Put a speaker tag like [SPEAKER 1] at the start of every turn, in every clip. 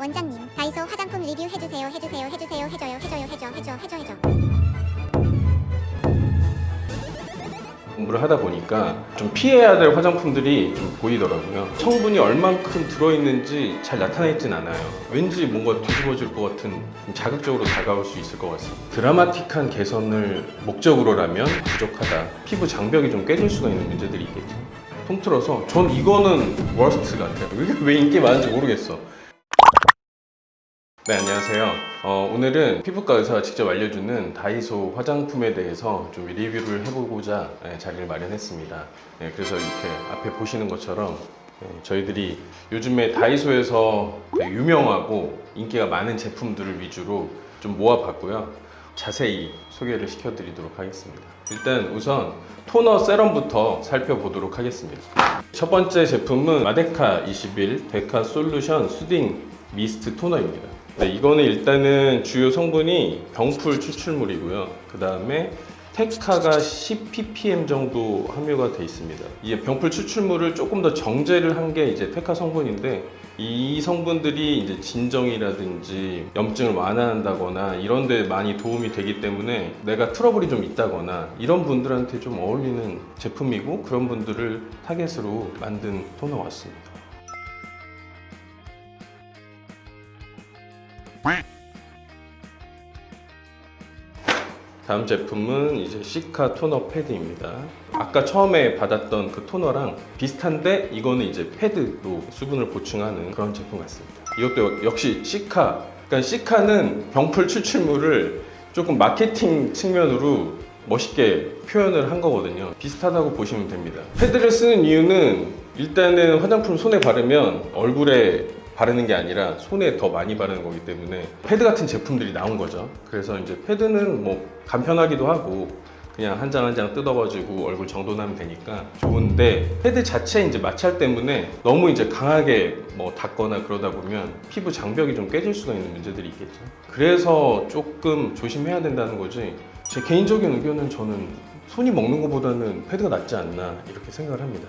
[SPEAKER 1] 원장님, 다이소 화장품 리뷰 해주세요. 해줘.
[SPEAKER 2] 공부를 하다 보니까 좀 피해야 될 화장품들이 좀 보이더라고요. 성분이 얼만큼 들어있는지 잘 나타나 있진 않아요. 왠지 뭔가 뒤집어질 것 같은 좀 자극적으로 다가올 수 있을 것 같습니다. 드라마틱한 개선을 목적으로라면 부족하다. 피부 장벽이 좀 깨질 수가 있는 문제들이 있겠죠. 통틀어서 전 이거는 워스트 같아요. 이게 왜 인기 많은지 모르겠어. 네, 안녕하세요. 오늘은 피부과 의사가 직접 알려주는 다이소 화장품에 대해서 좀 리뷰를 해보고자 자리를 마련했습니다. 그래서 이렇게 앞에 보시는 것처럼 저희들이 요즘에 다이소에서 되게 유명하고 인기가 많은 제품들을 위주로 좀 모아봤고요. 자세히 소개를 시켜드리도록 하겠습니다. 일단 우선 토너 세럼부터 살펴보도록 하겠습니다. 첫 번째 제품은 마데카 21 데카 솔루션 수딩 미스트 토너입니다. 네, 이거는 일단은 주요 성분이 병풀 추출물이고요. 그 다음에 테카가 10ppm 정도 함유가 되어 있습니다. 이 병풀 추출물을 조금 더 정제를 한 게 이제 테카 성분인데, 이 성분들이 이제 진정이라든지 염증을 완화한다거나 이런 데 많이 도움이 되기 때문에 내가 트러블이 좀 있다거나 이런 분들한테 좀 어울리는 제품이고, 그런 분들을 타겟으로 만든 토너 같습니다. 다음 제품은 이제 시카 토너 패드입니다. 아까 처음에 받았던 그 토너랑 비슷한데 이거는 이제 패드로 수분을 보충하는 그런 제품 같습니다. 이것도 역시 시카. 그러니까 시카는 병풀 추출물을 조금 마케팅 측면으로 멋있게 표현을 한 거거든요. 비슷하다고 보시면 됩니다. 패드를 쓰는 이유는 일단은 화장품 손에 바르면 얼굴에 바르는 게 아니라 손에 더 많이 바르는 거기 때문에 패드 같은 제품들이 나온 거죠. 그래서 이제 패드는 뭐 간편하기도 하고 그냥 한 장 한 장 뜯어가지고 얼굴 정돈하면 되니까 좋은데, 패드 자체 이제 마찰 때문에 너무 이제 강하게 뭐 닿거나 그러다 보면 피부 장벽이 좀 깨질 수가 있는 문제들이 있겠죠. 그래서 조금 조심해야 된다는 거지, 제 개인적인 의견은 저는 손이 먹는 것보다는 패드가 낫지 않나 이렇게 생각을 합니다.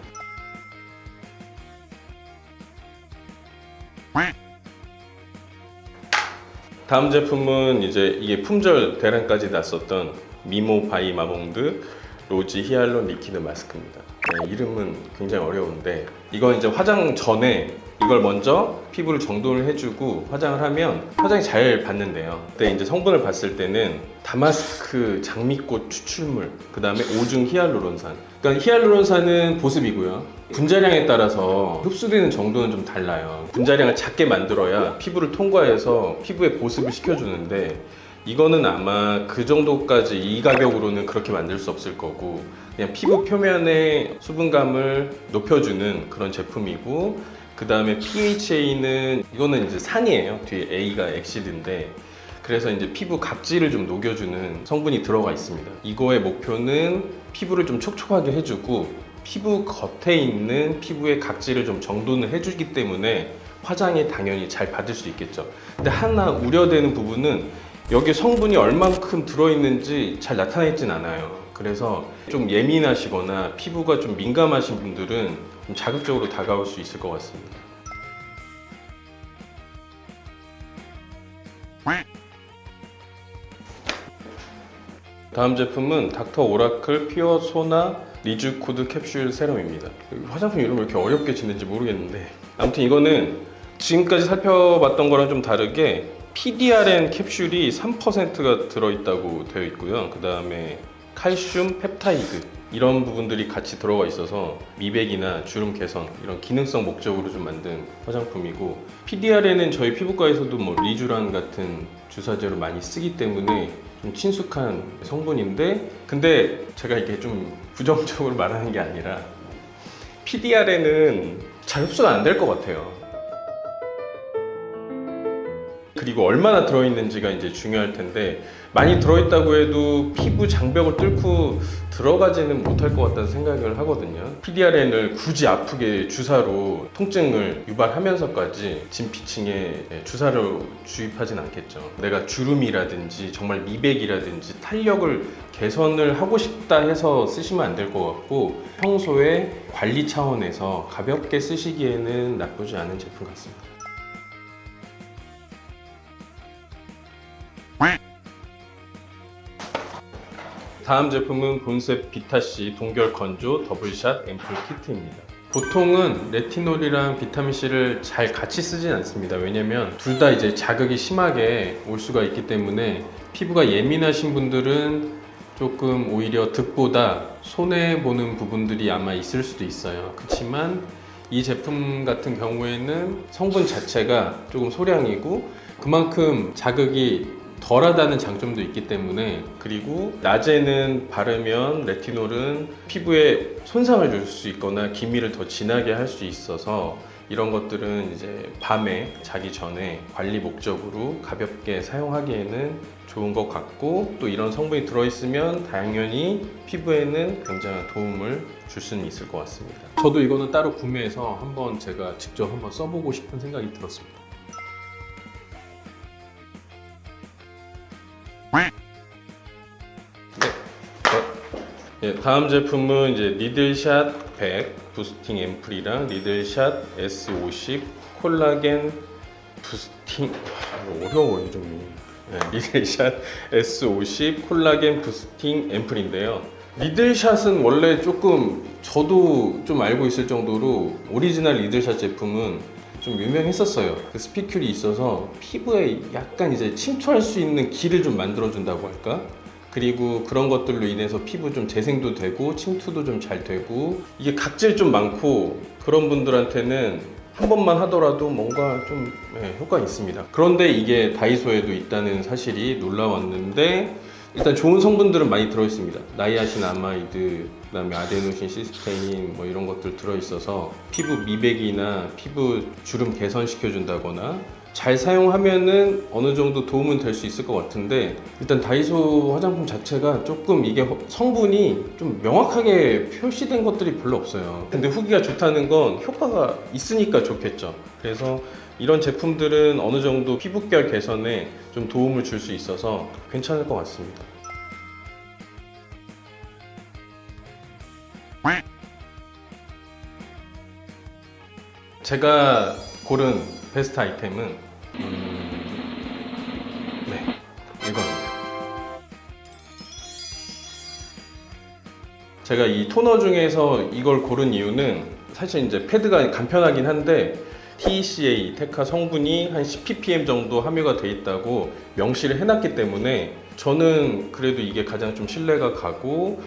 [SPEAKER 2] 다음 제품은 이제 이게 품절 대란까지 났었던 미모 바이 마몽드 로지 히알론 리퀴드 마스크입니다. 이름은 굉장히 어려운데, 이건 이제 화장 전에 이걸 먼저 피부를 정돈을 해주고 화장을 하면 화장이 잘 받는데요. 그때 이제 성분을 봤을 때는 다마스크 장미꽃 추출물, 그 다음에 오중 히알루론산. 그러니까 히알루론산은 보습이고요. 분자량에 따라서 흡수되는 정도는 좀 달라요. 분자량을 작게 만들어야 피부를 통과해서 피부에 보습을 시켜주는데, 이거는 아마 그 정도까지 이 가격으로는 그렇게 만들 수 없을 거고, 그냥 피부 표면의 수분감을 높여주는 그런 제품이고, 그 다음에 PHA는 이거는 이제 산이에요. 뒤에 A가 엑시드인데, 그래서 이제 피부 각질을 좀 녹여주는 성분이 들어가 있습니다. 이거의 목표는 피부를 좀 촉촉하게 해주고 피부 겉에 있는 피부의 각질을 좀 정돈을 해주기 때문에 화장에 당연히 잘 받을 수 있겠죠. 근데 하나 우려되는 부분은 여기 성분이 얼만큼 들어있는지 잘 나타나 있진 않아요. 그래서 좀 예민하시거나 피부가 좀 민감하신 분들은 좀 자극적으로 다가올 수 있을 것 같습니다. 다음 제품은 닥터 오라클 피어 소나 리주코드 캡슐 세럼입니다. 화장품 이름을 이렇게 어렵게 짓는지 모르겠는데, 아무튼 이거는 지금까지 살펴봤던 거랑 좀 다르게 PDRN 캡슐이 3%가 들어있다고 되어 있고요. 그 다음에 칼슘 펩타이드 이런 부분들이 같이 들어가 있어서 미백이나 주름 개선 이런 기능성 목적으로 좀 만든 화장품이고, PDRN은 저희 피부과에서도 뭐 리쥬란 같은 주사제로 많이 쓰기 때문에 좀 친숙한 성분인데, 근데 제가 이게 좀 부정적으로 말하는 게 아니라 PDRN은 잘 흡수가 안 될 것 같아요. 그리고 얼마나 들어있는지가 이제 중요할 텐데, 많이 들어있다고 해도 피부 장벽을 뚫고 들어가지는 못할 것 같다는 생각을 하거든요. PDRN을 굳이 아프게 주사로 통증을 유발하면서까지 진피층에 주사를 주입하진 않겠죠. 내가 주름이라든지 정말 미백이라든지 탄력을 개선을 하고 싶다 해서 쓰시면 안 될 것 같고, 평소에 관리 차원에서 가볍게 쓰시기에는 나쁘지 않은 제품 같습니다. 다음 제품은 본셉 비타C 동결 건조 더블샷 앰플 키트입니다. 보통은 레티놀이랑 비타민C를 잘 같이 쓰진 않습니다. 왜냐면 둘 다 이제 자극이 심하게 올 수가 있기 때문에 피부가 예민하신 분들은 조금 오히려 득보다 손해보는 부분들이 아마 있을 수도 있어요. 그렇지만 이 제품 같은 경우에는 성분 자체가 조금 소량이고 그만큼 자극이 덜하다는 장점도 있기 때문에, 그리고 낮에는 바르면 레티놀은 피부에 손상을 줄 수 있거나 기미를 더 진하게 할 수 있어서 이런 것들은 이제 밤에 자기 전에 관리 목적으로 가볍게 사용하기에는 좋은 것 같고, 또 이런 성분이 들어있으면 당연히 피부에는 굉장한 도움을 줄 수는 있을 것 같습니다. 저도 이거는 따로 구매해서 한번 제가 직접 한번 써보고 싶은 생각이 들었습니다. 네, 다음 제품은 이제 리들샷 100 부스팅 앰플이랑 리들샷 S50 콜라겐 부스팅, 어려워 이름이. 네, 리들샷 S50 콜라겐 부스팅 앰플인데요. 리들샷은 원래 조금 저도 좀 알고 있을 정도로 오리지널 리들샷 제품은 좀 유명했었어요. 그 스피큘이 있어서 피부에 약간 이제 침투할 수 있는 길을 좀 만들어준다고 할까? 그리고 그런 것들로 인해서 피부 좀 재생도 되고 침투도 좀 잘 되고, 이게 각질 좀 많고 그런 분들한테는 한 번만 하더라도 뭔가 좀 효과가 있습니다. 그런데 이게 다이소에도 있다는 사실이 놀라웠는데, 일단 좋은 성분들은 많이 들어있습니다. 나이아신아마이드, 그다음에 아데노신 시스테인 뭐 이런 것들 들어있어서 피부 미백이나 피부 주름 개선시켜준다거나 잘 사용하면은 어느 정도 도움은 될 수 있을 것 같은데, 일단 다이소 화장품 자체가 조금 이게 성분이 좀 명확하게 표시된 것들이 별로 없어요. 근데 후기가 좋다는 건 효과가 있으니까 좋겠죠. 그래서 이런 제품들은 어느 정도 피부결 개선에 좀 도움을 줄 수 있어서 괜찮을 것 같습니다. 제가 고른 베스트 아이템은 이겁니다. 제가 이 토너 중에서 이걸 고른 이유는 사실 이제 패드가 간편하긴 한데 TECA 테카 성분이 한 10ppm 정도 함유가 돼 있다고 명시를 해놨기 때문에 저는 그래도 이게 가장 좀 신뢰가 가고,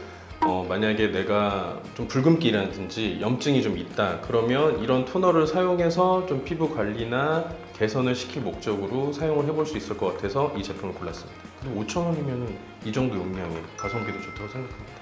[SPEAKER 2] 만약에 내가 좀 붉은기라든지 염증이 좀 있다 그러면 이런 토너를 사용해서 좀 피부 관리나 개선을 시킬 목적으로 사용을 해볼 수 있을 것 같아서 이 제품을 골랐습니다. 그리고 5,000원이면 이 정도 용량의 가성비도 좋다고 생각합니다.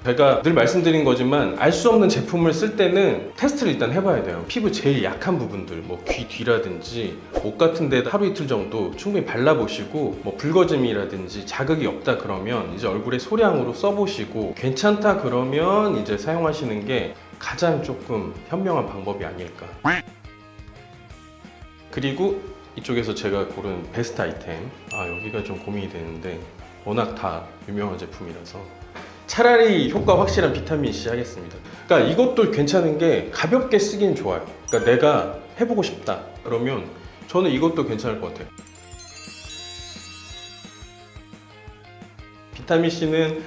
[SPEAKER 2] 제가 늘 말씀드린 거지만 알 수 없는 제품을 쓸 때는 테스트를 일단 해봐야 돼요. 피부 제일 약한 부분들, 뭐 귀 뒤라든지 목 같은 데 하루 이틀 정도 충분히 발라보시고, 뭐 붉어짐이라든지 자극이 없다 그러면 이제 얼굴에 소량으로 써보시고 괜찮다 그러면 이제 사용하시는 게 가장 조금 현명한 방법이 아닐까. 그리고 이쪽에서 제가 고른 베스트 아이템, 여기가 좀 고민이 되는데 워낙 다 유명한 제품이라서 차라리 효과 확실한 비타민C 하겠습니다. 그러니까 이것도 괜찮은 게 가볍게 쓰긴 좋아요. 그러니까 내가 해보고 싶다 그러면 저는 이것도 괜찮을 것 같아요. 비타민C는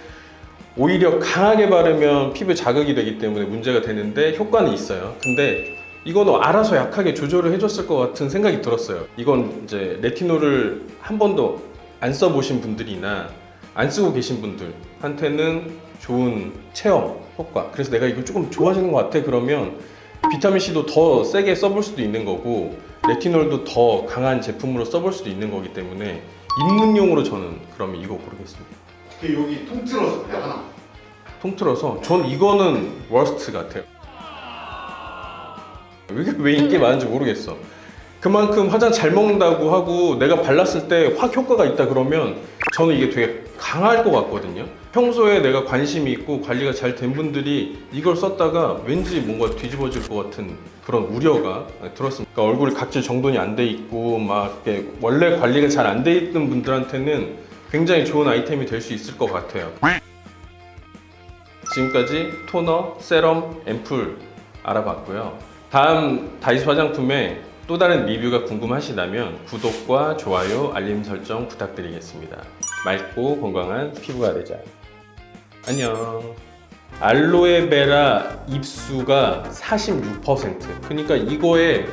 [SPEAKER 2] 오히려 강하게 바르면 피부에 자극이 되기 때문에 문제가 되는데 효과는 있어요. 근데 이거는 알아서 약하게 조절을 해줬을 것 같은 생각이 들었어요. 이건 이제 레티놀을 한 번도 안 써보신 분들이나 안 쓰고 계신 분들한테는 좋은 체험 효과, 그래서 내가 이거 조금 좋아지는 것 같아 그러면 비타민C도 더 세게 써볼 수도 있는 거고 레티놀도 더 강한 제품으로 써볼 수도 있는 거기 때문에 입문용으로 저는 그러면 이거 고르겠습니다.
[SPEAKER 3] 여기 통틀어서 하나.
[SPEAKER 2] 통틀어서 전 이거는 워스트 같아요. 이게 왜 인기 많은지 모르겠어. 그만큼 화장 잘 먹는다고 하고 내가 발랐을 때 확 효과가 있다 그러면 저는 이게 되게 강할 것 같거든요. 평소에 내가 관심이 있고 관리가 잘 된 분들이 이걸 썼다가 왠지 뭔가 뒤집어질 것 같은 그런 우려가 들었습니다. 그러니까 얼굴에 각질 정돈이 안 돼 있고 막 이렇게 원래 관리가 잘 안 돼 있는 분들한테는 굉장히 좋은 아이템이 될 수 있을 것 같아요. 지금까지 토너, 세럼, 앰플 알아봤고요. 다음 다이소 화장품에 또 다른 리뷰가 궁금하시다면 구독과 좋아요, 알림 설정 부탁드리겠습니다. 맑고 건강한 피부가 되자. 안녕. 알로에베라 잎수가 46%. 그러니까 이거에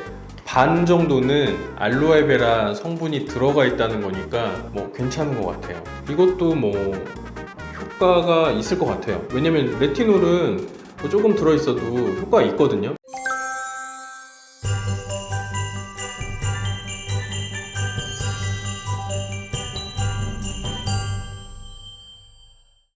[SPEAKER 2] 반 정도는 알로에베라 성분이 들어가 있다는 거니까 뭐 괜찮은 것 같아요. 이것도 뭐 효과가 있을 것 같아요. 왜냐면 레티놀은 뭐 조금 들어있어도 효과가 있거든요.